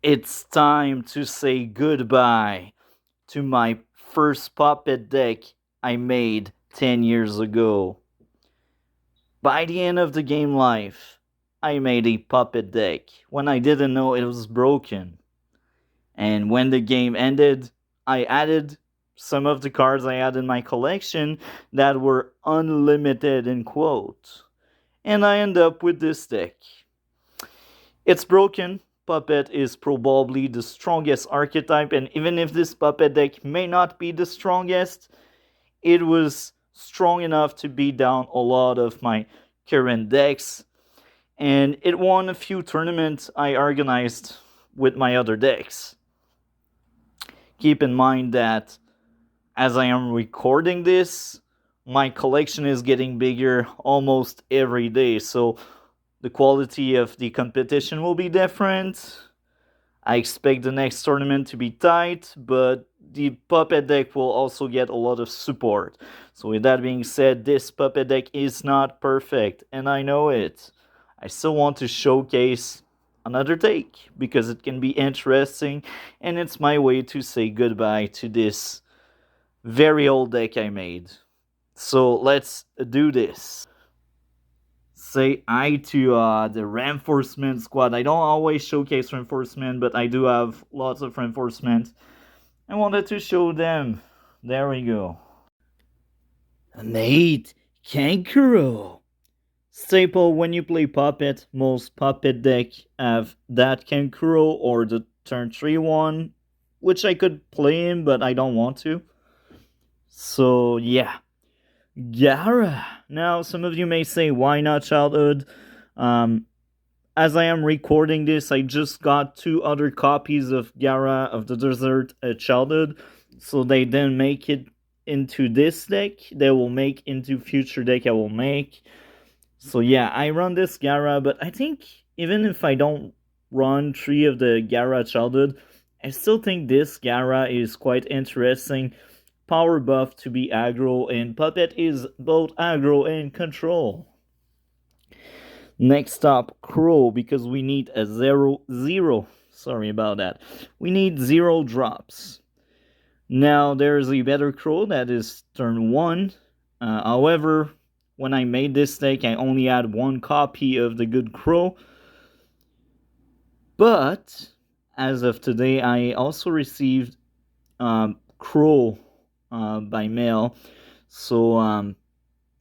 It's time to say goodbye to my first puppet deck I made 10 years ago. By the end of the game life, I made a puppet deck when I didn't know it was broken. And when the game ended, I added some of the cards I had in my collection that were unlimited in quote. And I end up with this deck. It's broken. Puppet is probably the strongest archetype, and even if this puppet deck may not be the strongest, it was strong enough to beat down a lot of my current decks, and it won a few tournaments I organized with my other decks. Keep in mind that as I am recording this, my collection is getting bigger almost every day, so the quality of the competition will be different. I expect the next tournament to be tight, but the puppet deck will also get a lot of support. So with that being said, this puppet deck is not perfect, and I know it. I still want to showcase another take because it can be interesting, and it's my way to say goodbye to this very old deck I made. So let's do this. Say hi to the reinforcement squad. I don't always showcase reinforcement, but I do have lots of reinforcement. I wanted to show them. There we go. Mate, Kankuro. Staple when you play Puppet. Most Puppet deck have that Kankuro or the turn 3 one, which I could play in, but I don't want to. So yeah. Gara. Now, some of you may say, why not childhood? As I am recording this, I just got 2 other copies of Gara of the Desert Childhood, so they didn't make it into this deck. They will make into future deck I will make. So yeah, I run this Gara, but I think even if I don't run 3 of the Gara Childhood, I still think this Gara is quite interesting. Power buff to be aggro, and Puppet is both aggro and control. Next up, Crow, because we need a 0-0. Sorry about that. We need 0 drops. Now, there's a better Crow that is turn 1. However, when I made this deck, I only had 1 copy of the good Crow. But, as of today, I also received Crow by mail. So,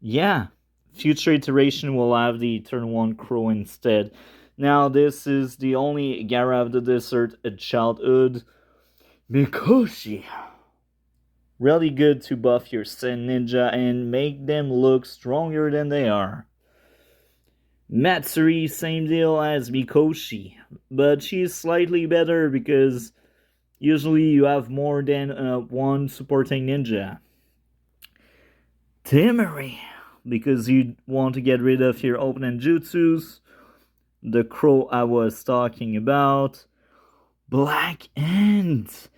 yeah. Future iteration will have the turn 1 Crow instead. Now, this is the only Gara of the Desert Childhood. Mikoshi. Really good to buff your Sen Ninja and make them look stronger than they are. Matsuri, same deal as Mikoshi, but she's slightly better because usually you have more than 1 supporting ninja. Temari, because you want to get rid of your opening jutsus. The Crow I was talking about. Black Ant.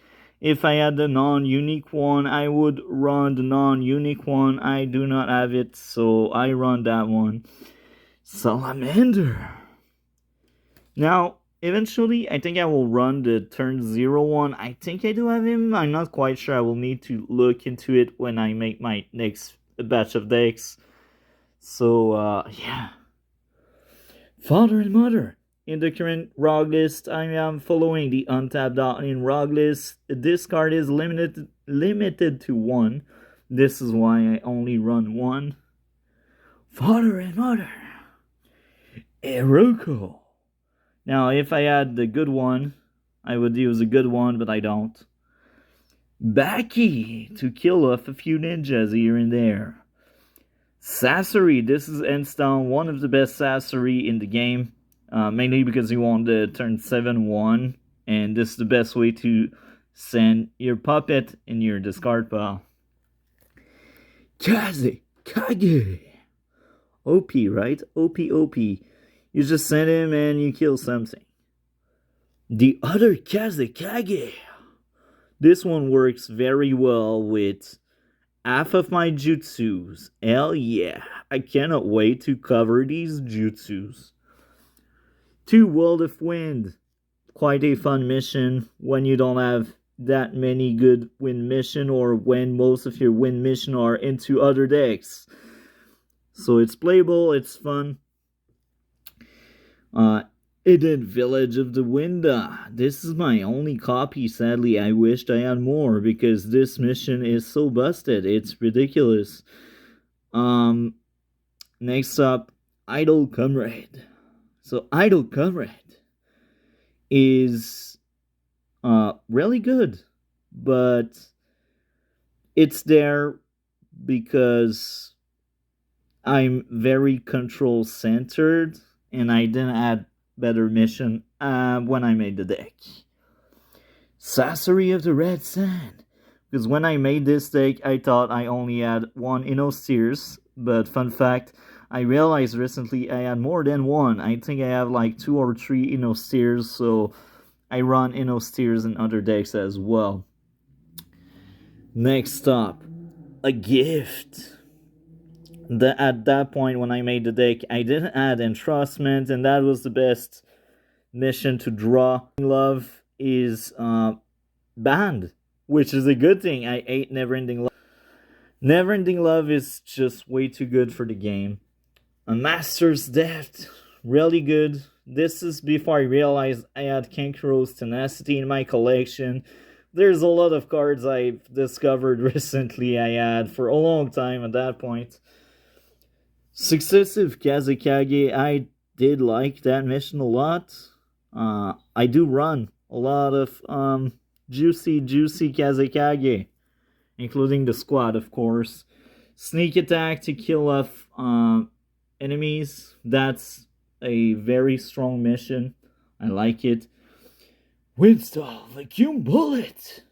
If I had the non-unique one, I would run the non-unique one. I do not have it, so I run that one. Salamander. Now, eventually, I think I will run the turn 0 one. I think I do have him. I'm not quite sure. I will need to look into it when I make my next batch of decks. So, yeah. Father and Mother. In the current ROG list, I am following the untapped dot in ROG list. This card is limited to 1. This is why I only run 1. Father and Mother. Eroko. Now, if I had the good one, I would use a good one, but I don't. Baki, to kill off a few ninjas here and there. Sasori, this is hands down one of the best Sasori in the game. Mainly because you want the turn 7-1, and this is the best way to send your puppet in your discard pile. Kaze Kage. OP, right? OP. You just send him and you kill something. The other Kazekage. This one works very well with half of my jutsus. Hell yeah. I cannot wait to cover these jutsus. 2 World of Wind. quite a fun mission when you don't have that many good win mission, or when most of your win mission are into other decks. So it's playable, it's fun. Hidden Village of the Winda. This is my only copy. Sadly, I wished I had more because this mission is so busted. It's ridiculous. Next up, Idle Comrade. So Idle Comrade is really good, but it's there because I'm very control centered and I didn't add better mission when I made the deck. Sorcery of the Red Sand. Because when I made this deck, I thought I only had one Innosteers, but fun fact, I realized recently I had more than one. I think I have like 2 or 3 Innosteers, so I run Innosteers in other decks as well. Next up, a gift. At that point when I made the deck, I didn't add Entrustment, and that was the best mission to draw. Love is banned, which is a good thing. I hate Neverending Love. Neverending Love is just way too good for the game. A Master's Depth, really good. This is before I realized I had Kankuro's Tenacity in my collection. There's a lot of cards I've discovered recently I had for a long time at that point. Successive Kazekage, I did like that mission a lot. I do run a lot of juicy Kazekage, including the squad, of course. Sneak attack to kill off enemies. That's a very strong mission. I like it. Windstall Vacuum Bullet.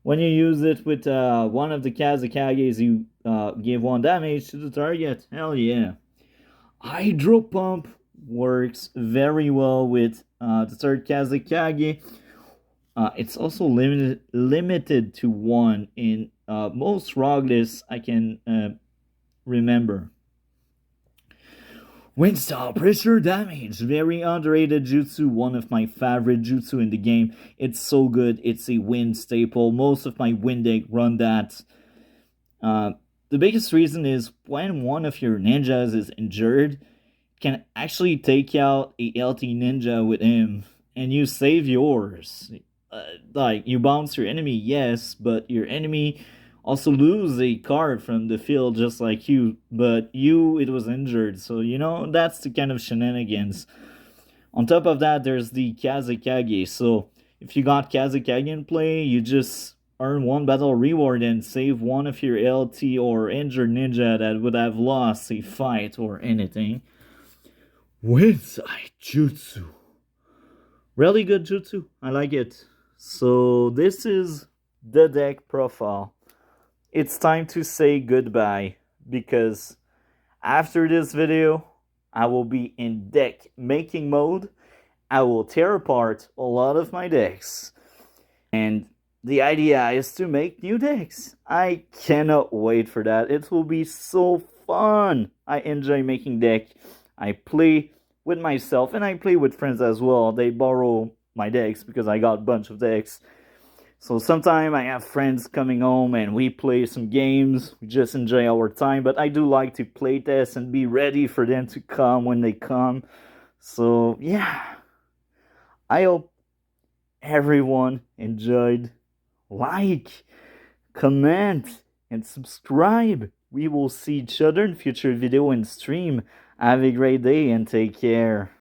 When you use it with one of the Kazekages, you give 1 damage to the target. Hell yeah. Hydro Pump works very well with the third Kazekage. It's also limited to 1 in most ROG lists I can remember. Windstall Pressure Damage, very underrated jutsu, one of my favorite jutsu in the game. It's so good, it's a win staple. Most of my win deck run that. The biggest reason is when one of your ninjas is injured, can actually take out a LT ninja with him, and you save yours. Like, you bounce your enemy, yes, but your enemy also lose a card from the field just like you, but it was injured, so that's the kind of shenanigans. On top of that, there's the Kazekage, so if you got Kazekage in play, you just earn 1 battle reward and save one of your LT or injured ninja that would have lost a fight or anything. Windside Jutsu. Really good jutsu, I like it. So this is the deck profile. It's time to say goodbye, because after this video, I will be in deck making mode. I will tear apart a lot of my decks, and the idea is to make new decks. I cannot wait for that. It will be so fun. I enjoy making deck. I play with myself and I play with friends as well. They borrow my decks because I got a bunch of decks. So sometimes I have friends coming home and we play some games. We just enjoy our time. But I do like to play test and be ready for them to come when they come. So yeah, I hope everyone enjoyed. Like, comment, and subscribe. We will see each other in future video and stream. Have a great day and take care.